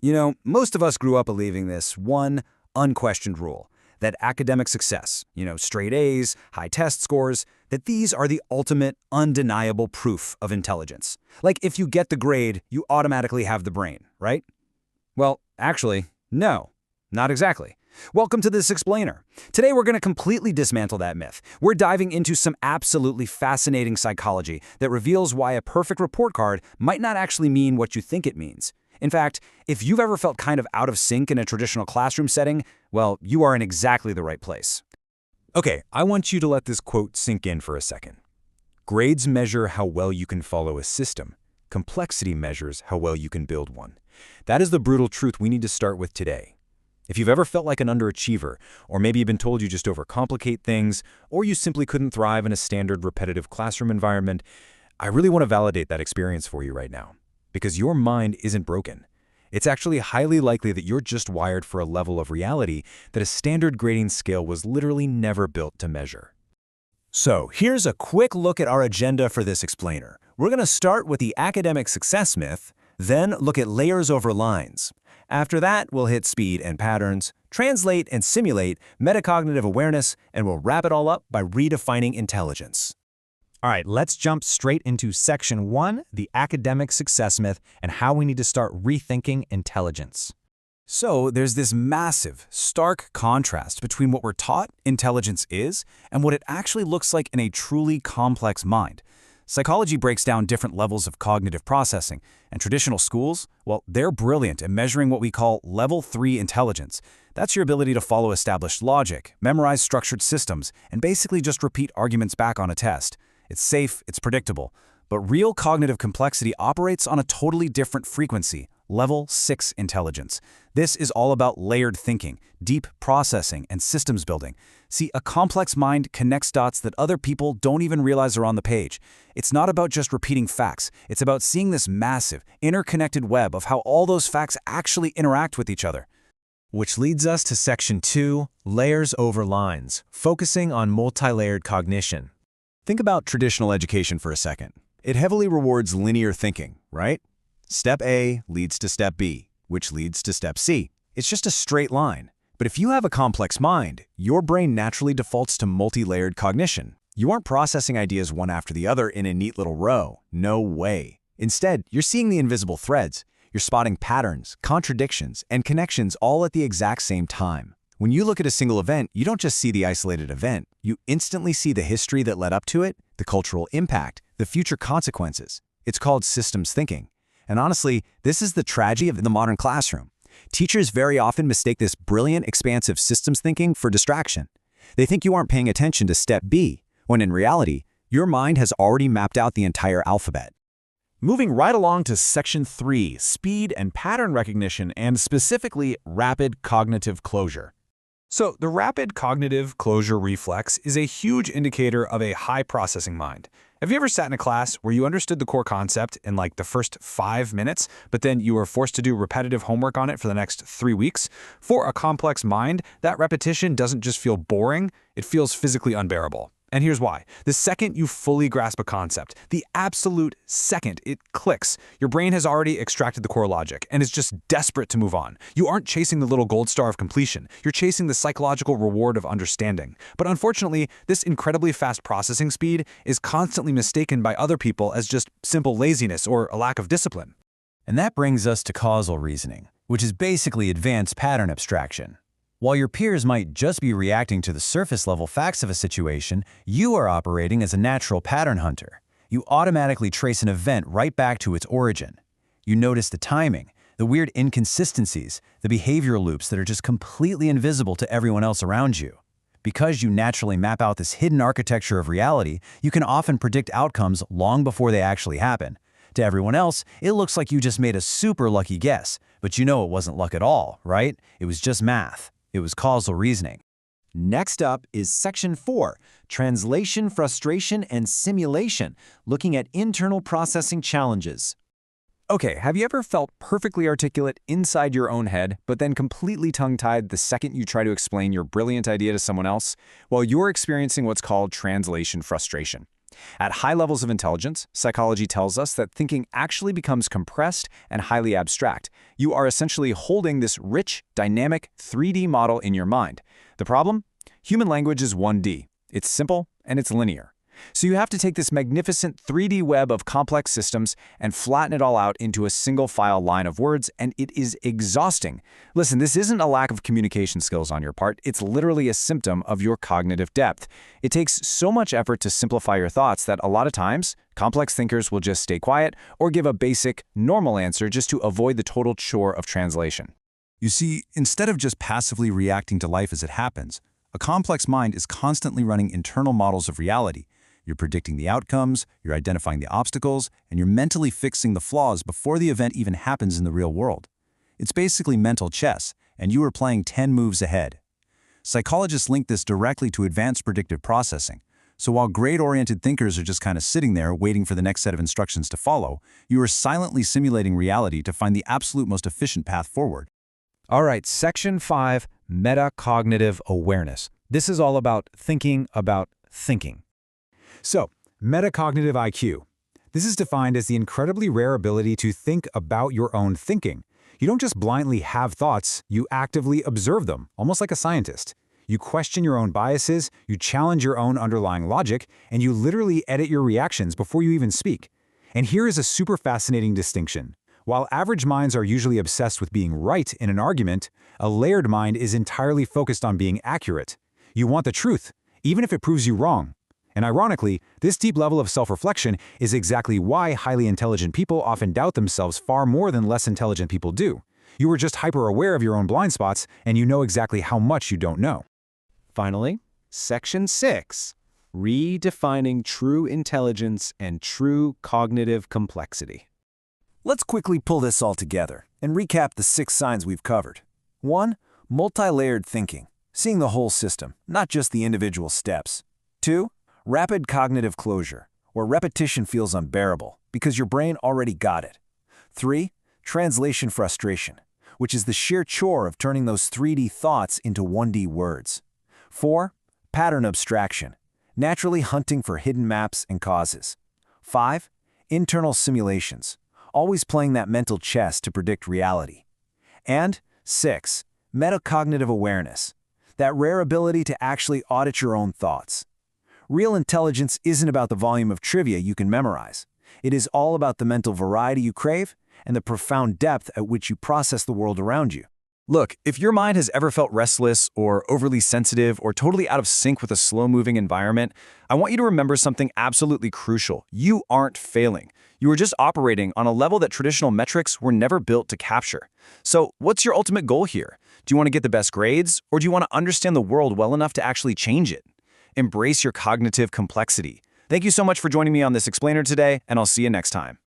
Most of us grew up believing this one unquestioned rule, that academic success, straight A's, high test scores, that these are the ultimate undeniable proof of intelligence. Like if you get the grade, you automatically have the brain, right? Well, actually, no, not exactly. Welcome to This Explainer. Today we're going to completely dismantle that myth. We're diving into some absolutely fascinating psychology that reveals why a perfect report card might not actually mean what you think it means. In fact, if you've ever felt kind of out of sync in a traditional classroom setting, well, you are in exactly the right place. Okay, I want you to let this quote sink in for a second. Grades measure how well you can follow a system. Complexity measures how well you can build one. That is the brutal truth we need to start with today. If you've ever felt like an underachiever, or maybe you've been told you just overcomplicate things, or you simply couldn't thrive in a standard repetitive classroom environment, I really want to validate that experience for you right now. Because your mind isn't broken. It's actually highly likely that you're just wired for a level of reality that a standard grading scale was literally never built to measure. So here's a quick look at our agenda for this explainer. We're going to start with the academic success myth, then look at layers over lines. After that, we'll hit speed and patterns, translate and simulate metacognitive awareness, and we'll wrap it all up by redefining intelligence. All right, let's jump straight into Section 1, the academic success myth, and how we need to start rethinking intelligence. So there's this massive, stark contrast between what we're taught intelligence is and what it actually looks like in a truly complex mind. Psychology breaks down different levels of cognitive processing, and traditional schools, well, they're brilliant at measuring what we call Level 3 intelligence. That's your ability to follow established logic, memorize structured systems, and basically just repeat arguments back on a test. It's safe, it's predictable. But real cognitive complexity operates on a totally different frequency, Level 6 intelligence. This is all about layered thinking, deep processing, and systems building. See, a complex mind connects dots that other people don't even realize are on the page. It's not about just repeating facts. It's about seeing this massive, interconnected web of how all those facts actually interact with each other. Which leads us to Section 2, layers over lines, focusing on multi-layered cognition. Think about traditional education for a second. It heavily rewards linear thinking, right? Step A leads to step B, which leads to step C. It's just a straight line. But if you have a complex mind, your brain naturally defaults to multi-layered cognition. You aren't processing ideas one after the other in a neat little row. No way. Instead, you're seeing the invisible threads. You're spotting patterns, contradictions, and connections all at the exact same time. When you look at a single event, you don't just see the isolated event. You instantly see the history that led up to it, the cultural impact, the future consequences. It's called systems thinking. And honestly, this is the tragedy of the modern classroom. Teachers very often mistake this brilliant, expansive systems thinking for distraction. They think you aren't paying attention to step B, when in reality, your mind has already mapped out the entire alphabet. Moving right along to Section 3, speed and pattern recognition, and specifically rapid cognitive closure. So the rapid cognitive closure reflex is a huge indicator of a high processing mind. Have you ever sat in a class where you understood the core concept in like the first 5 minutes, but then you were forced to do repetitive homework on it for the next 3 weeks? For a complex mind, that repetition doesn't just feel boring, it feels physically unbearable. And here's why. The second you fully grasp a concept, the absolute second it clicks, your brain has already extracted the core logic and is just desperate to move on. You aren't chasing the little gold star of completion. You're chasing the psychological reward of understanding. But unfortunately, this incredibly fast processing speed is constantly mistaken by other people as just simple laziness or a lack of discipline. And that brings us to causal reasoning, which is basically advanced pattern abstraction. While your peers might just be reacting to the surface-level facts of a situation, you are operating as a natural pattern hunter. You automatically trace an event right back to its origin. You notice the timing, the weird inconsistencies, the behavioral loops that are just completely invisible to everyone else around you. Because you naturally map out this hidden architecture of reality, you can often predict outcomes long before they actually happen. To everyone else, it looks like you just made a super lucky guess, but you know it wasn't luck at all, right? It was just math. It was causal reasoning. Next up is Section 4, Translation, Frustration, and Simulation, looking at internal processing challenges. Okay, have you ever felt perfectly articulate inside your own head, but then completely tongue-tied the second you try to explain your brilliant idea to someone else? Well, you're experiencing what's called translation frustration. At high levels of intelligence, psychology tells us that thinking actually becomes compressed and highly abstract. You are essentially holding this rich, dynamic 3D model in your mind. The problem? Human language is 1D. It's simple and it's linear. So you have to take this magnificent 3D web of complex systems and flatten it all out into a single file line of words, and it is exhausting. Listen, this isn't a lack of communication skills on your part. It's literally a symptom of your cognitive depth. It takes so much effort to simplify your thoughts that a lot of times, complex thinkers will just stay quiet or give a basic, normal answer just to avoid the total chore of translation. You see, instead of just passively reacting to life as it happens, a complex mind is constantly running internal models of reality. You're predicting the outcomes, you're identifying the obstacles, and you're mentally fixing the flaws before the event even happens in the real world. It's basically mental chess, and you are playing 10 moves ahead. Psychologists link this directly to advanced predictive processing. So while grade-oriented thinkers are just kind of sitting there waiting for the next set of instructions to follow, you are silently simulating reality to find the absolute most efficient path forward. All right, Section 5, Metacognitive Awareness. This is all about thinking about thinking. So, metacognitive IQ. This is defined as the incredibly rare ability to think about your own thinking. You don't just blindly have thoughts, you actively observe them, almost like a scientist. You question your own biases, you challenge your own underlying logic, and you literally edit your reactions before you even speak. And here is a super fascinating distinction. While average minds are usually obsessed with being right in an argument, a layered mind is entirely focused on being accurate. You want the truth, even if it proves you wrong. And ironically, this deep level of self-reflection is exactly why highly intelligent people often doubt themselves far more than less intelligent people do. You are just hyper-aware of your own blind spots, and you know exactly how much you don't know. Finally, Section 6, Redefining True Intelligence and True Cognitive Complexity. Let's quickly pull this all together and recap the 6 signs we've covered. 1. Multi-layered thinking, seeing the whole system, not just the individual steps. 2. Rapid cognitive closure, where repetition feels unbearable because your brain already got it. 3. Translation frustration, which is the sheer chore of turning those 3D thoughts into 1D words. 4. Pattern abstraction, naturally hunting for hidden maps and causes. 5. Internal simulations, always playing that mental chess to predict reality. And 6. Metacognitive awareness, that rare ability to actually audit your own thoughts. Real intelligence isn't about the volume of trivia you can memorize. It is all about the mental variety you crave and the profound depth at which you process the world around you. Look, if your mind has ever felt restless or overly sensitive or totally out of sync with a slow-moving environment, I want you to remember something absolutely crucial. You aren't failing. You are just operating on a level that traditional metrics were never built to capture. So, what's your ultimate goal here? Do you want to get the best grades, or do you want to understand the world well enough to actually change it? Embrace your cognitive complexity. Thank you so much for joining me on this explainer today, and I'll see you next time.